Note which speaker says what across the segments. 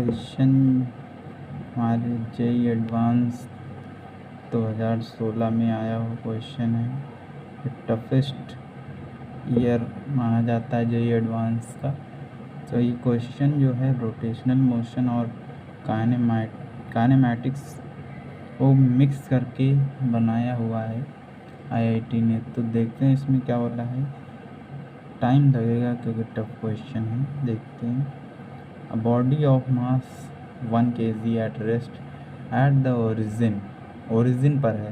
Speaker 1: Question हमारे JEE advance 2016 में आया हुआ क्वेश्चन है। टफेस्ट ईयर माना जाता है जेई एडवांस का। तो ये क्वेश्चन जो है रोटेशनल मोशन और काइनेमैटिक्स को मिक्स करके बनाया हुआ है आईआईटी ने। तो देखते हैं इसमें क्या हो रहा है। टाइम लगेगा क्योंकि टफ क्वेश्चन है। देखते हैं। A body of mass 1 kg at rest at the origin पर है।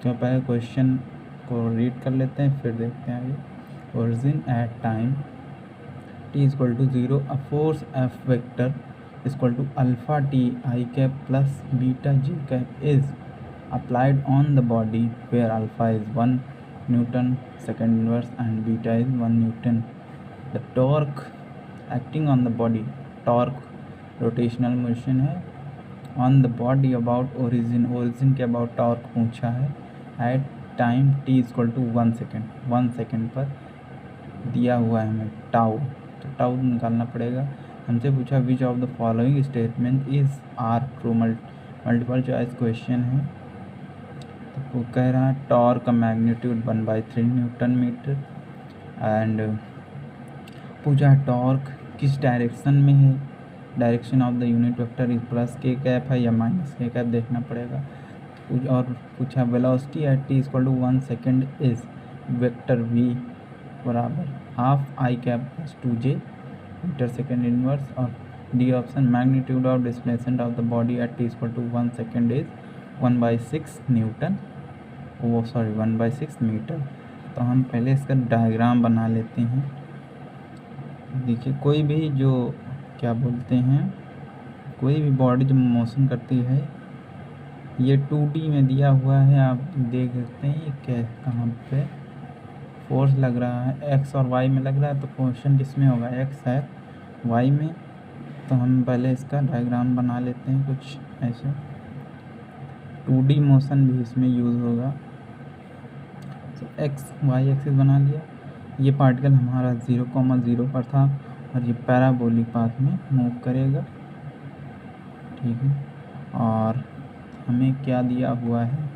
Speaker 1: तो पहले क्वेश्चन को रीड कर लेते हैं फिर देखते हैं आगे। Origin at time t equal to 0 a force F vector equal to alpha t I cap plus beta j cap is applied on the body where alpha is 1 Newton second inverse and beta is 1 Newton. The torque acting on the body, torque rotational motion है on the body about origin के about torque पूछा है at time t equal to 1 second पर दिया हुआ है हमें tau. तो टाउ निकालना पड़ेगा। हमसे पूछा which of the following statement is are true. Multiple choice question है। तो वो कह रहा है टॉर्क का मैग्नीट्यूड 1/3 न्यूटन मीटर एंड पूछा टॉर्क किस डायरेक्शन में है। Direction of the unit vector is plus K cap है या माइनस के कैप देखना पड़ेगा। और पूछा velocity at T equal to 1 second is vector V बराबर half I cap plus 2j meter second inverse. और D option magnitude of displacement of the body at T equal to 1 second is 1/6 newton 1/6 metre. तो हम पहले इसका diagram बना लेते हैं। देखिए कोई भी जो क्या बोलते हैं कोई भी बॉडी जो मोशन करती है ये 2D में दिया हुआ है। आप देख सकते हैं ये कहाँ पे फोर्स लग रहा है x और y में लग रहा है। तो क्वेश्चन किस में होगा x है y में। तो हम पहले इसका डायग्राम बना लेते हैं कुछ ऐसे। 2D मोशन भी इसमें यूज़ होगा। तो x y एक्सिस बना लिया। ये पार्टिकल हमारा 0,0 पर था और ये पैराबोलिक पाथ में मूव करेगा। ठीक है। और हमें क्या दिया हुआ है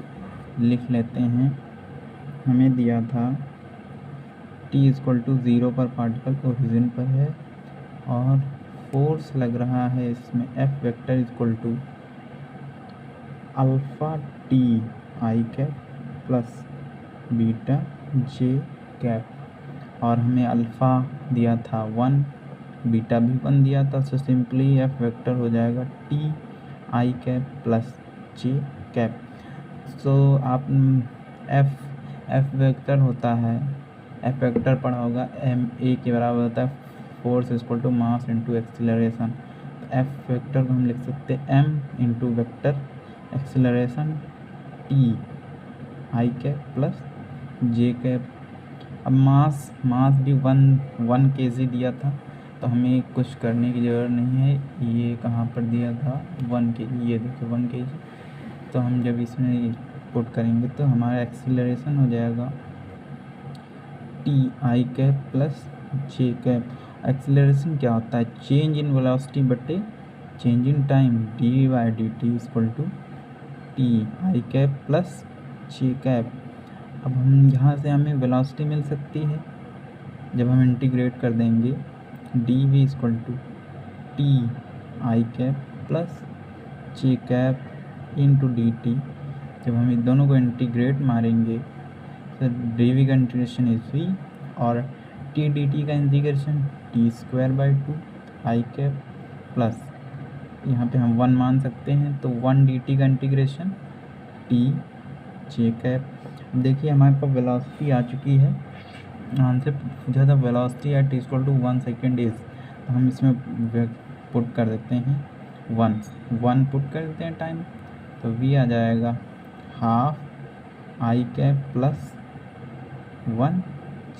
Speaker 1: लिख लेते हैं। हमें दिया था t इक्वल टू 0 पर पार्टिकल ओरिजिन पर है और फोर्स लग रहा है इसमें F vector equal to alpha t I cap plus beta j cap. और हमें अल्फ़ा दिया था 1 बीटा भी 1 दिया था। तो सिंपली F वेक्टर हो जाएगा t I cap plus j cap. So आप F वेक्टर होता है F वेक्टर पढ़ा होगा ma के बराबर होता है force equal to mass into acceleration. तो F वेक्टर को हम लिख सकते हैं m into vector acceleration t I cap plus j cap. अब मास भी 1 kg दिया था तो हमें कुछ करने की ज़रूरत नहीं है। ये कहाँ पर दिया था 1 kg, ये देखो 1 kg। तो हम जब इसमें पुट करेंगे तो हमारा एक्सीलरेशन हो जाएगा t I cap plus j cap. Acceleration क्या होता है चेंज इन वेलोसिटी बटे change in time d/dt equal to t I cap plus j cap. अब हम यहाँ से हमें वेलोसिटी मिल सकती है जब हम इंटीग्रेट कर देंगे dv equal to t I cap plus j cap into dt। जब हम इन दोनों को इंटीग्रेट मारेंगे तो dv का इंटीग्रेशन इज v और t dt का integration t²/2 I cap plus यहाँ पे हम 1 मान सकते हैं तो 1 dt का इंटीग्रेशन t j कैप। देखिए हमारे पास वेलोसिटी आ चुकी है। हमसे पूछा था velocity at equal to 1 second is. तो हम इसमें पुट कर देते हैं 1 पुट कर देते हैं टाइम। तो v आ जाएगा half I cap plus 1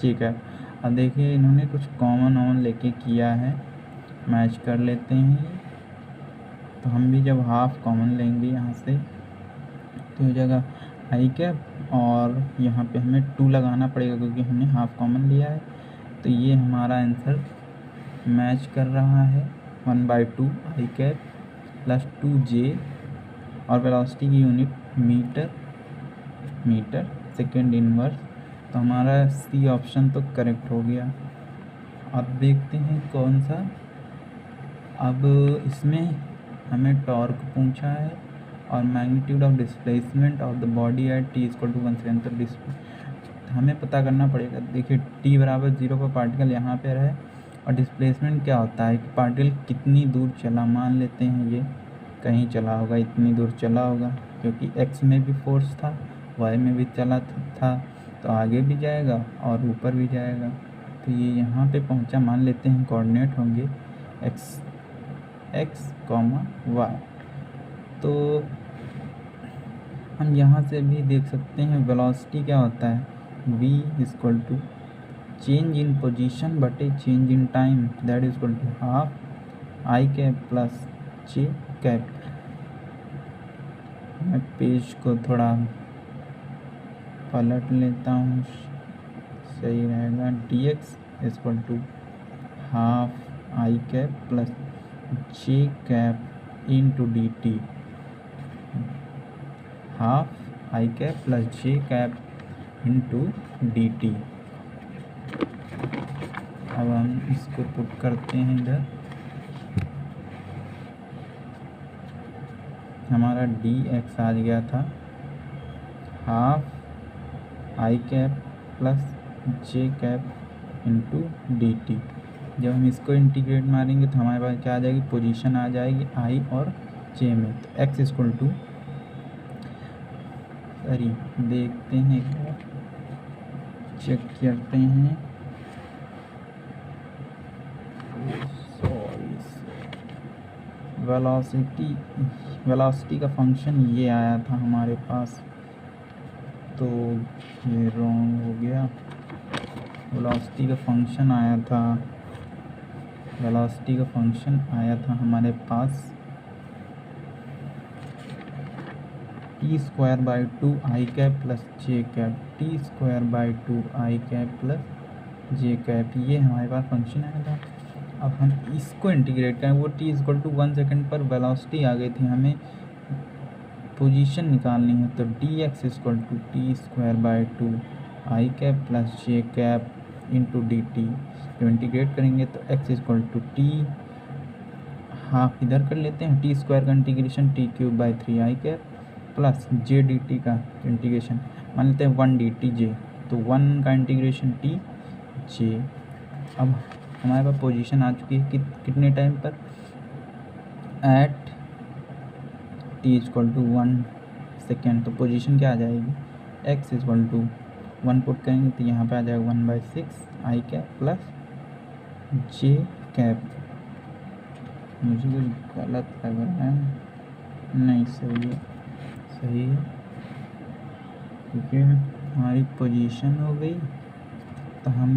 Speaker 1: j cap. अब देखिए इन्होंने कुछ कॉमन लेके किया है, मैच कर लेते हैं। तो हम भी जब हाफ कॉमन लेंगे यहाँ से तो हो जाएगा I कैप और यहाँ पे हमें 2 लगाना पड़ेगा क्योंकि हमने हाफ कॉमन लिया है। तो ये हमारा आंसर मैच कर रहा है 1/2 आई कैप प्लस 2j और वेलोसिटी की यूनिट मीटर सेकेंड इनवर्स। तो हमारा सी ऑप्शन तो करेक्ट हो गया। अब देखते हैं कौन सा। अब इसमें हमें टॉर्क पूछा है और magnitude of displacement of the body eight t = 1 second. तो हमें पता करना पड़ेगा। देखिए t = 0 पर पार्टिकल यहाँ पे रहे और डिस्प्लेसमेंट क्या होता है कि पार्टिकल कितनी दूर चला। मान लेते हैं ये कहीं चला होगा, इतनी दूर चला होगा, क्योंकि x में भी फोर्स था, y में भी चला था, तो आगे भी जाएगा और ऊपर भी जाएगा। तो ये यहाँ पे पहुँचा। मान लेते हैं कोऑर्डिनेट होंगे x, y। तो हम यहाँ से भी देख सकते हैं वेलोसिटी क्या होता है, v = चेंज इन पोजीशन बटे change in time, that = half I cap plus J cap. मैं पेज को थोड़ा पलट लेता हूँ, सही रहेगा। dx = half I cap plus J cap into dt, half I cap plus J cap into dt। अब हम इसको पुट करते हैं इधर। हमारा dx आ गया था half I cap plus J cap into dt। जब हम इसको इंटीग्रेट मारेंगे तो हमारे पास क्या आ जाएगी, पोजीशन आ जाएगी i और j में। तो x = सॉरी देखते हैं, चेक करते हैं। वेलोसिटी का फंक्शन ये आया था हमारे पास, तो ये रॉन्ग हो गया। वेलोसिटी का फंक्शन आया था हमारे पास t² आई कैप प्लस जे कैप, t² आई कैप प्लस जे कैप, ये हमारे पास फंक्शन आया था। अब हम इसको इंटीग्रेट करें, वो t = 1 सेकेंड पर वेलोसिटी आ गई थी, हमें पोजीशन निकालनी है। तो dx = t² आई कैप प्लस जे कैप इंटू dt। जब इंटीग्रेट करेंगे तो x = t, हाफ इधर कर लेते हैं, t² का इंटीग्रेशन t³ आई कैप प्लस जे dt का इंटीग्रेशन मान लेते हैं 1 dt j, तो 1 का इंटीग्रेशन t j। अब हमारे पास पोजीशन आ चुकी है कितने टाइम पर, एट t = 1 सेकेंड। तो पोजीशन क्या आ जाएगी, x = 1 पुट करेंगे तो यहाँ पे आ जाएगा 1/6 I cap plus J cap. मुझे कुछ गलत लग रहा है, नहीं सही है, क्योंकि हमारी पोजीशन हो गई। तो हम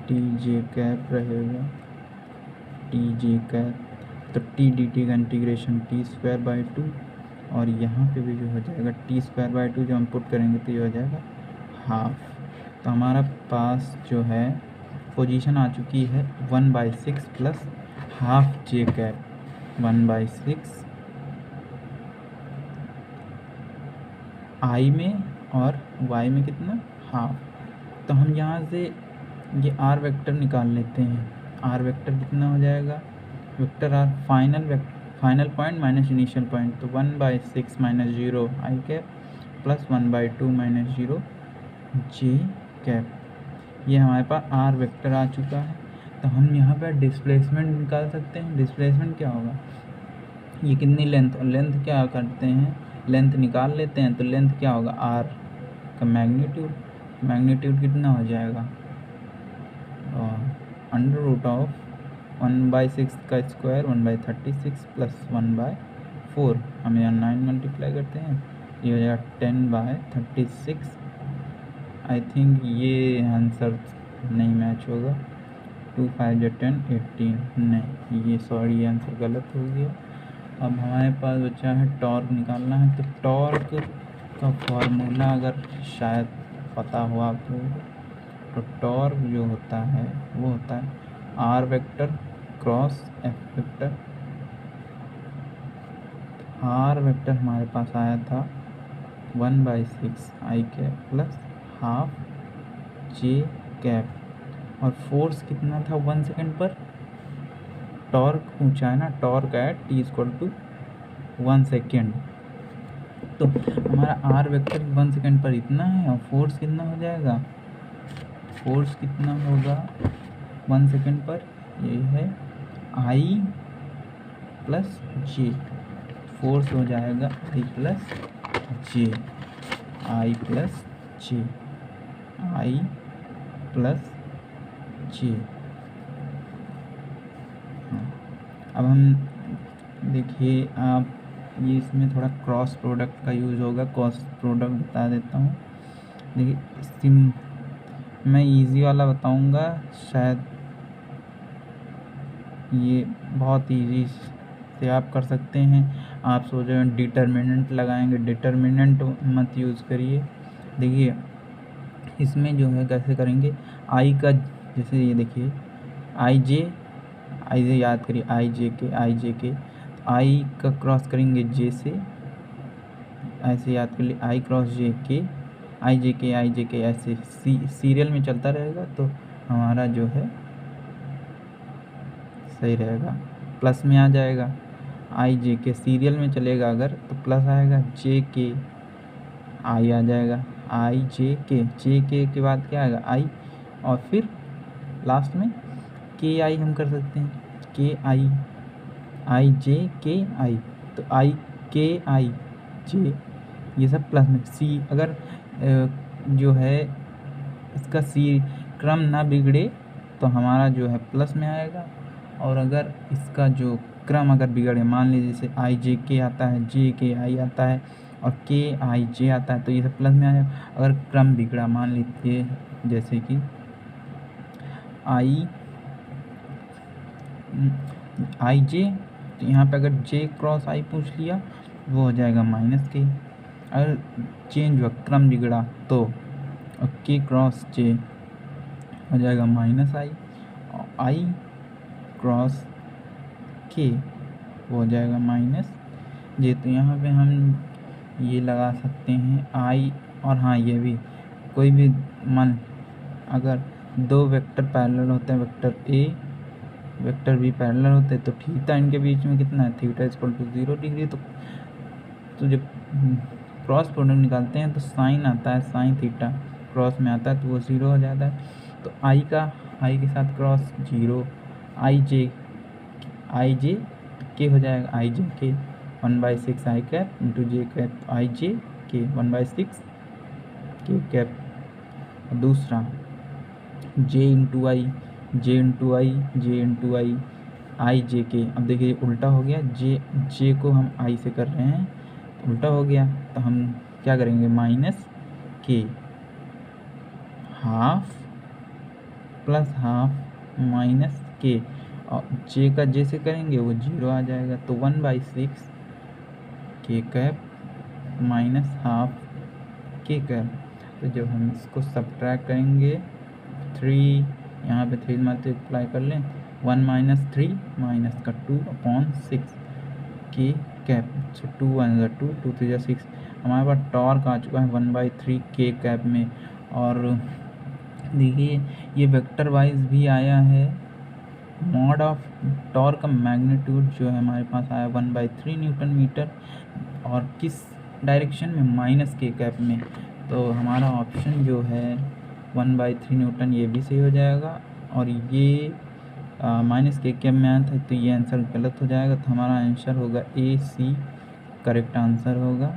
Speaker 1: टी जे कैप रहेगा, टी जे कैप। तो टी dt का इंटीग्रेशन t²/2 और यहाँ पे भी जो हो जाएगा t²/2, जो हम पुट करेंगे तो ये हो जाएगा हाफ। तो हमारा पास जो है पोजीशन आ चुकी है 1/6 प्लस हाफ जे कैप, 1/6 आई में और वाई में कितना, हाफ। तो हम यहाँ से ये आर वेक्टर निकाल लेते हैं। आर वेक्टर कितना हो जाएगा, vector R final point minus initial point, तो 1/6 minus 0 I cap plus 1/2 minus 0 J cap. ये हमारे पास आर वेक्टर आ चुका है। तो हम यहाँ पर डिस्प्लेसमेंट निकाल सकते हैं। डिस्प्लेसमेंट क्या होगा, ये कितनी लेंथ क्या करते हैं, लेंथ निकाल लेते हैं। तो लेंथ क्या होगा, आर का मैग्नीट्यूड कितना हो जाएगा, √1/6 का स्क्वायर 1/36 प्लस 1/4, हम यहाँ 9 मल्टीप्लाई करते हैं, ये हो जाएगा 10/36। आई थिंक ये आंसर नहीं मैच होगा, 2 5 10 18, नहीं ये सॉरी आंसर गलत हो गया। अब हमारे पास बचा है टॉर्क निकालना है। तो टॉर्क का फॉर्मूला अगर शायद पता हो आपको, तो टॉर्क जो होता है वो होता है R vector cross F vector. R vector हमारे पास आया था 1/6 I cap plus half J cap, और फोर्स कितना था 1 सेकेंड पर। टॉर्क पूछा है ना, torque at T equal to 1 second. तो हमारा आर वेक्टर 1 सेकेंड पर इतना है, और फोर्स कितना हो जाएगा, फोर्स कितना होगा 1 सेकेंड पर, ये है आई प्लस जे। फोर्स हो जाएगा आई प्लस जे, आई प्लस जे, आई प्लस जे। अब हम देखिए, आप ये इसमें थोड़ा क्रॉस प्रोडक्ट का यूज़ होगा। क्रॉस प्रोडक्ट बता देता हूँ। देखिए मैं इजी वाला बताऊँगा, शायद ये बहुत इजी से आप कर सकते हैं। आप सोच रहे हैं डिटर्मिनेंट लगाएंगे, डिटर्मिनेंट मत यूज़ करिए। देखिए इसमें जो है कैसे करेंगे, आई का जैसे ये देखिए आई जे याद करिए, आई जे के आई का क्रॉस करेंगे जे से, ऐसे याद कर लिए आई क्रॉस जे के, आई जे के ऐसे सीरियल में चलता रहेगा, तो हमारा जो है सही रहेगा, प्लस में आ जाएगा। आई जे के सीरियल में चलेगा अगर तो प्लस आएगा, जे के आई आ जाएगा, आई जे के बाद क्या आएगा आई, और फिर लास्ट में के आई हम कर सकते हैं, के आई जे के आई, तो आई के आई जे, ये सब प्लस में। सी अगर जो है इसका सी क्रम ना बिगड़े तो हमारा जो है प्लस में आएगा, और अगर इसका जो क्रम अगर बिगड़े, मान लीजिए जैसे आई जे के आता है, जे के आई आता है और के आई जे आता है, तो ये सब प्लस में आएगा। अगर क्रम बिगड़ा, मान लीजिए जैसे कि आई जे, तो यहाँ पे अगर जे क्रॉस आई पूछ लिया वो हो जाएगा माइनस के। अगर चेंज हुआ, क्रम बिगड़ा, तो के क्रॉस जे हो जाएगा माइनस आई, और आई क्रॉस के वो हो जाएगा माइनस जे। तो यहाँ पे हम ये लगा सकते हैं आई, और हाँ ये भी कोई भी मान, अगर दो वेक्टर पैरेलल होते हैं, vector A vector B parallel होते हैं, तो थीटा इनके बीच में कितना है, थीटा इक्वल टू 0 डिग्री। तो जब क्रॉस प्रोडक्ट निकालते हैं तो साइन आता है, साइन थीटा क्रॉस में आता है तो वो 0 हो जाता है। तो आई के साथ क्रॉस 0, आई जे के हो जाएगा, आई जे के 1/6 I cap into J cap, आई जे के 1/6 के कैप। दूसरा जे इंटू आई आई जे के। अब देखिए उल्टा हो गया, जे को हम आई से कर रहे हैं, उल्टा हो गया, तो हम क्या करेंगे, माइनस के, हाफ प्लस हाफ माइनस के, और जे का जे से करेंगे वो 0 आ जाएगा, तो 1/6 के कैप माइनस हाफ के कैप। तो जब हम इसको सब्ट्रैक्ट करेंगे 3, यहाँ पे 3 मल्टीप्लाई कर लें, 1 - 3 माइनस का 2/6 के कैप। सो 2 1 2 2 3 6, हमारे पास टॉर्क आ चुका है 1/3 के कैप में। और देखिए ये वेक्टर वाइज भी आया है, मॉड ऑफ टॉर्क का मैग्नीट्यूड जो है हमारे पास आया 1/3 न्यूटन मीटर, और किस डायरेक्शन में, माइनस के कैप में। तो हमारा ऑप्शन जो है 1/3 न्यूटन ये भी सही हो जाएगा, और ये माइनस के कैप में आया था, तो ये आंसर गलत हो जाएगा। तो हमारा आंसर होगा ए सी करेक्ट आंसर होगा।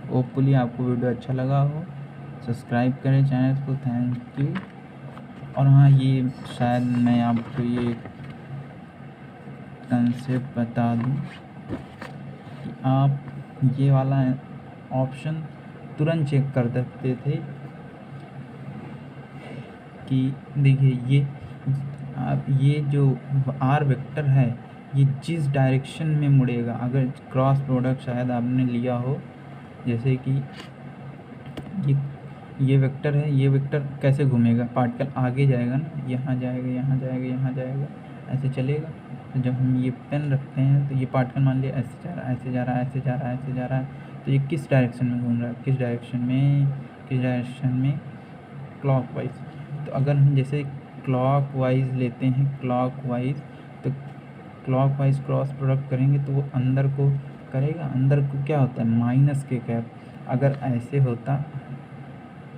Speaker 1: होपफुली आपको वीडियो अच्छा लगा हो, सब्सक्राइब करें चैनल को, थैंक यू। और हाँ ये शायद मैं आपको ये कंसेप्ट बता दूं कि आप ये वाला ऑप्शन तुरंत चेक कर सकते थे कि देखिए ये अब ये जो आर वेक्टर है ये जिस डायरेक्शन में मुड़ेगा, अगर क्रॉस प्रोडक्ट शायद आपने लिया हो, जैसे कि ये वेक्टर है, ये वेक्टर कैसे घूमेगा, पार्टिकल आगे जाएगा ना, यहाँ जाएगा, यहाँ जाएगा, यहाँ जाएगा, ऐसे चलेगा। तो जब हम ये पेन रखते हैं तो ये पार्टिकल मान लिया ऐसे जा रहा है, ऐसे जा रहा है, ऐसे जा रहा है, ऐसे जा रहा है, तो ये किस डायरेक्शन में घूम रहा है, किस डायरेक्शन में क्लॉकवाइज। तो अगर हम जैसे क्लॉकवाइज लेते हैं, क्लॉकवाइज, तो क्लॉकवाइज क्रॉस प्रोडक्ट करेंगे तो वो अंदर को करेगा, अंदर को क्या होता है माइनस के कैप। अगर ऐसे होता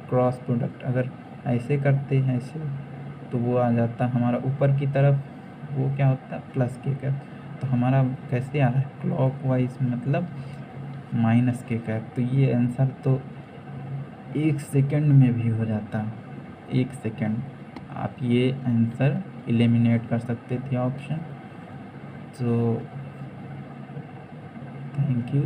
Speaker 1: क्रॉस प्रोडक्ट, अगर ऐसे करते हैं ऐसे, तो वो आ जाता हमारा ऊपर की तरफ, वो क्या होता है प्लस के कैप। तो हमारा कैसे आ रहा है क्लॉकवाइज मतलब माइनस के कैप। तो ये आंसर तो 1 सेकंड में भी हो जाता, 1 सेकंड। आप ये आंसर एलिमिनेट कर सकते थे ऑप्शन। तो थैंक यू।